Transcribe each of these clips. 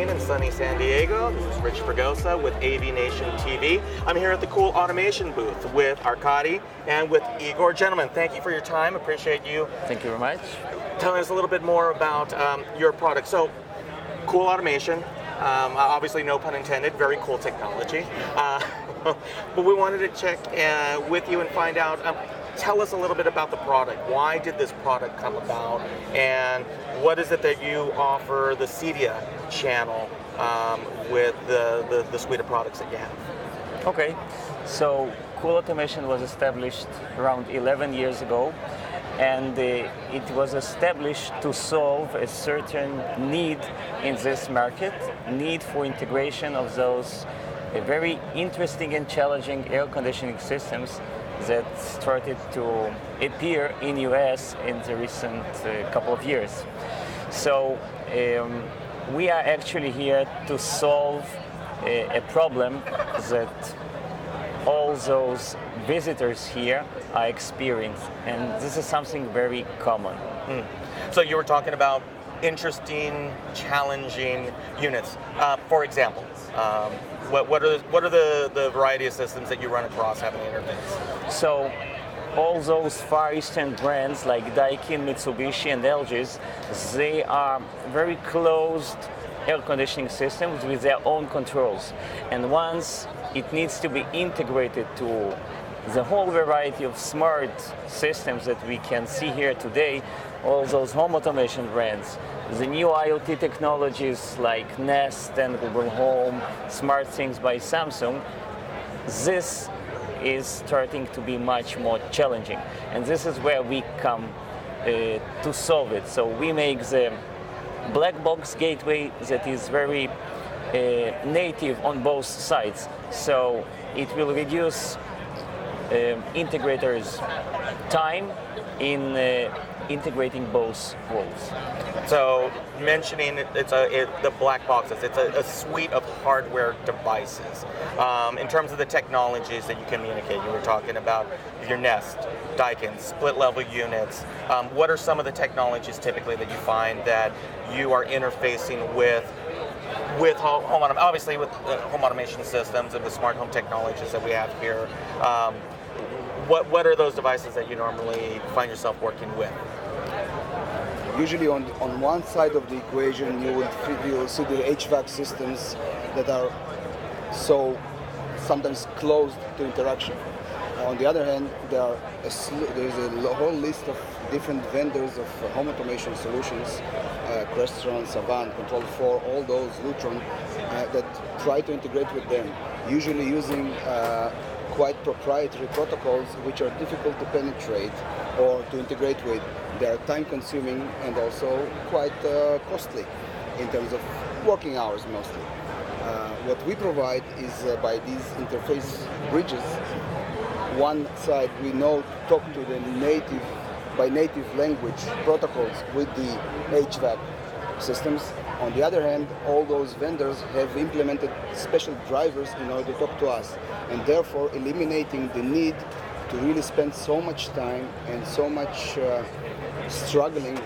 2019 in sunny San Diego. This is Rich Fregosa with AV Nation TV. I'm here at the CoolAutomation booth with Arkady and with Igor. Gentlemen, thank you for your time. Appreciate you. Thank you very much. Telling us a little bit more about your product. So, CoolAutomation, obviously no pun intended, very cool technology. But we wanted to check with you and find out, tell us a little bit about the product. Why did this product come about? And what is it that you offer the Cydia channel with the suite of products that you have? Okay, so CoolAutomation was established around 11 years ago, and it was established to solve a certain need in this market, need for integration of those very interesting and challenging air conditioning systems that started to appear in US in the recent couple of years. So we are actually here to solve a problem that all those visitors here are experiencing, and this is something very common. So you were talking about interesting, challenging units. For example, what are the variety of systems that you run across having an interface? So all those Far Eastern brands like Daikin, Mitsubishi, and LGs, they are very closed air conditioning systems with their own controls. And once it needs to be integrated to the whole variety of smart systems that we can see here today, all those home automation brands, the new IoT technologies like Nest and Google Home, SmartThings by Samsung, this is starting to be much more challenging. And this is where we come to solve it. So we make the black box gateway that is very native on both sides. So it will reduce integrators' time in integrating both worlds. So mentioning the black boxes, it's a suite of hardware devices. In terms of the technologies that you communicate, you were talking about your Nest, Daikin, split level units. What are some of the technologies typically that you find that you are interfacing with obviously with home automation systems and the smart home technologies that we have here? What are those devices that you normally find yourself working with? Usually on one side of the equation you will see the HVAC systems that are so sometimes closed to interaction. On the other hand, there's a whole list of different vendors of home automation solutions, Crestron, Savant, Control4, all those, Lutron, that try to integrate with them, usually using quite proprietary protocols which are difficult to penetrate or to integrate with. They are time-consuming and also quite costly in terms of working hours mostly. What we provide is by these interface bridges, one side we know talk to the native language protocols with the HVAC systems. On the other hand, all those vendors have implemented special drivers in order to talk to us, and therefore eliminating the need to really spend so much time and so much struggling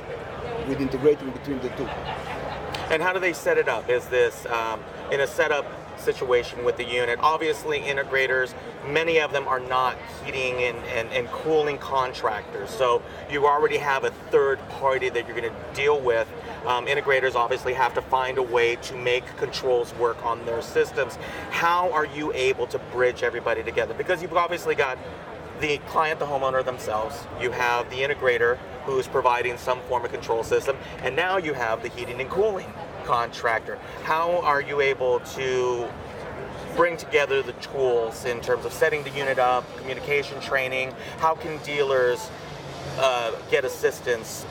with integrating between the two. And how do they set it up? Is this in a setup situation with the unit? Obviously integrators, many of them are not heating and cooling contractors, so you already have a third party that you're going to deal with. Integrators obviously have to find a way to make controls work on their systems. How are you able to bridge everybody together? Because you've obviously got the client, the homeowner themselves, you have the integrator who's providing some form of control system, and now you have the heating and cooling contractor. How are you able to bring together the tools in terms of setting the unit up, communication training? How can dealers get assistance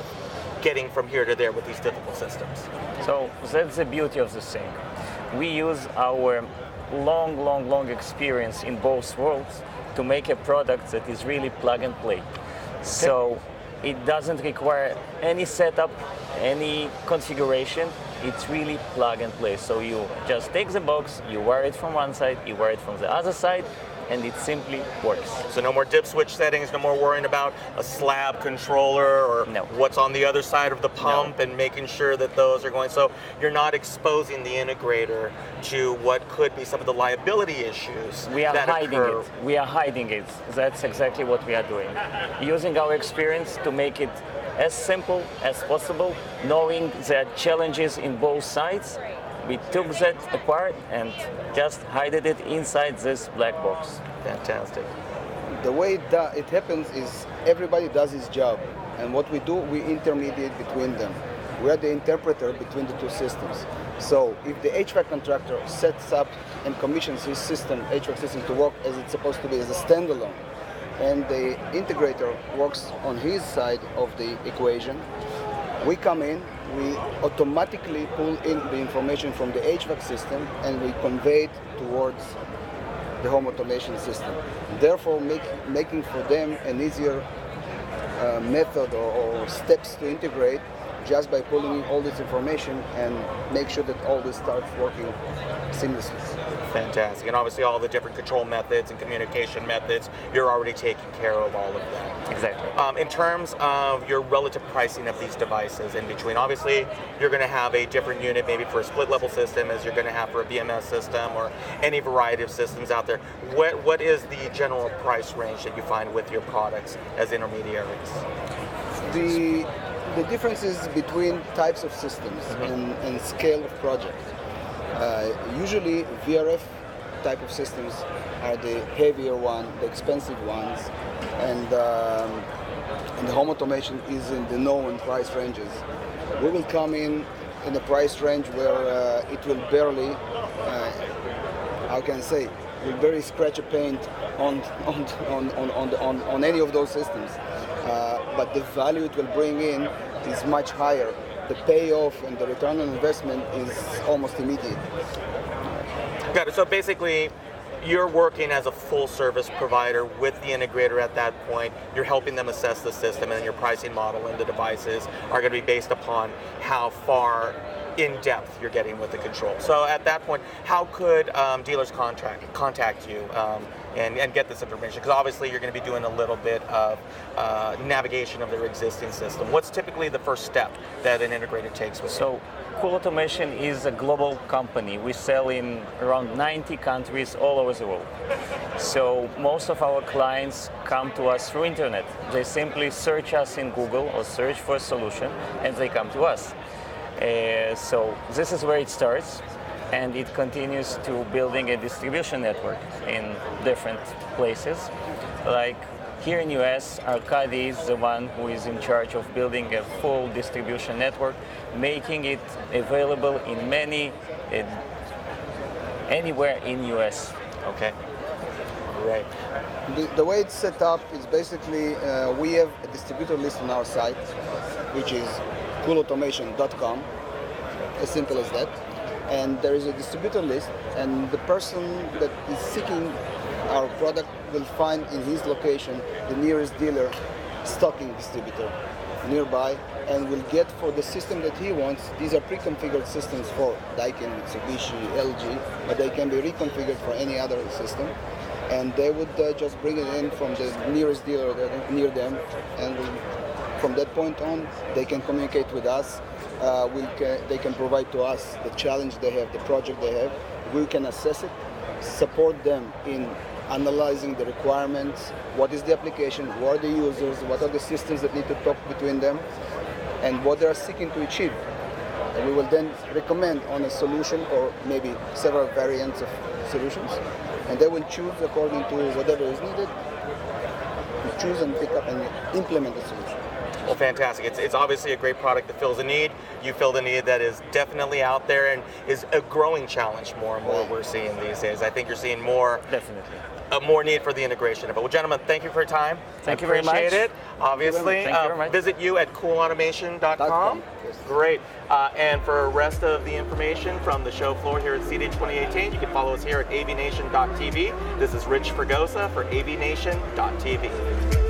getting from here to there with these difficult systems? So that's the beauty of this thing. We use our long experience in both worlds to make a product that is really plug and play. So it doesn't require any setup, any configuration. It's really plug and play. So you just take the box, you wire it from one side, you wire it from the other side, and it simply works. So no more dip switch settings, no more worrying about a slab controller or No. what's on the other side of the pump and making sure that those are going. So you're not exposing the integrator to what could be some of the liability issues We are that hiding occur. it. We are hiding it. That's exactly what we are doing. Using our experience to make it as simple as possible, knowing there are challenges in both sides, we took that apart and just hid it inside this black box. Fantastic. The way it happens is everybody does his job, and what we do, we intermediate between them. We are the interpreter between the two systems. So if the HVAC contractor sets up and commissions his system, HVAC system, to work as it's supposed to be as a standalone, and the integrator works on his side of the equation, we come in, we automatically pull in the information from the HVAC system and we convey it towards the home automation system. Therefore, making for them an easier method or steps to integrate just by pulling in all this information and make sure that all this starts working seamlessly. Fantastic. And obviously all the different control methods and communication methods, you're already taking care of all of that. Exactly. In terms of your relative pricing of these devices in between, obviously you're going to have a different unit maybe for a split level system as you're going to have for a BMS system or any variety of systems out there. What is the general price range that you find with your products as intermediaries? The differences between types of systems and scale of project. Usually VRF type of systems are the heavier one, the expensive ones, and the home automation is in the known price ranges. We will come in a price range where it will barely, how can I say, will barely scratch a paint on any of those systems. But the value it will bring in is much higher. The payoff and the return on investment is almost immediate. Got it. So basically, you're working as a full service provider with the integrator at that point. You're helping them assess the system, and your pricing model and the devices are going to be based upon how far in depth you're getting with the control. So at that point, how could dealers contact you and get this information? Because obviously you're going to be doing a little bit of navigation of their existing system. What's typically the first step that an integrator takes with you? So CoolAutomation is a global company. We sell in around 90 countries all over the world. So most of our clients come to us through internet. They simply search us in Google or search for a solution and they come to us. So this is where it starts, and it continues to building a distribution network in different places. Like here in US, Arkady is the one who is in charge of building a full distribution network, making it available in anywhere in US. Okay, great. The way it's set up is basically we have a distributor list on our site, which is CoolAutomation.com, as simple as that. And there is a distributor list, and the person that is seeking our product will find in his location the nearest dealer stocking distributor nearby, and will get for the system that he wants. These are pre-configured systems for Daikin, Mitsubishi, LG, but they can be reconfigured for any other system. And they would just bring it in from the nearest dealer near them, and from that point on, they can communicate with us. They can provide to us the challenge they have, the project they have. We can assess it, support them in analyzing the requirements, what is the application, who are the users, what are the systems that need to talk between them, and what they are seeking to achieve. And we will then recommend on a solution or maybe several variants of solutions, and they will choose according to whatever is needed, choose and pick up and implement the solution. Well, fantastic. It's obviously a great product that fills a need. You fill the need that is definitely out there and is a growing challenge more and more we're seeing these days. I think you're seeing more, Definitely. More need for the integration of it. Well, gentlemen, thank you for your time. Thank you very much. Appreciate it. Obviously, Thank you very much. visit you at CoolAutomation.com. Yes. Great. And for the rest of the information from the show floor here at CD 2018, you can follow us here at avnation.tv. This is Rich Fregosa for avnation.tv.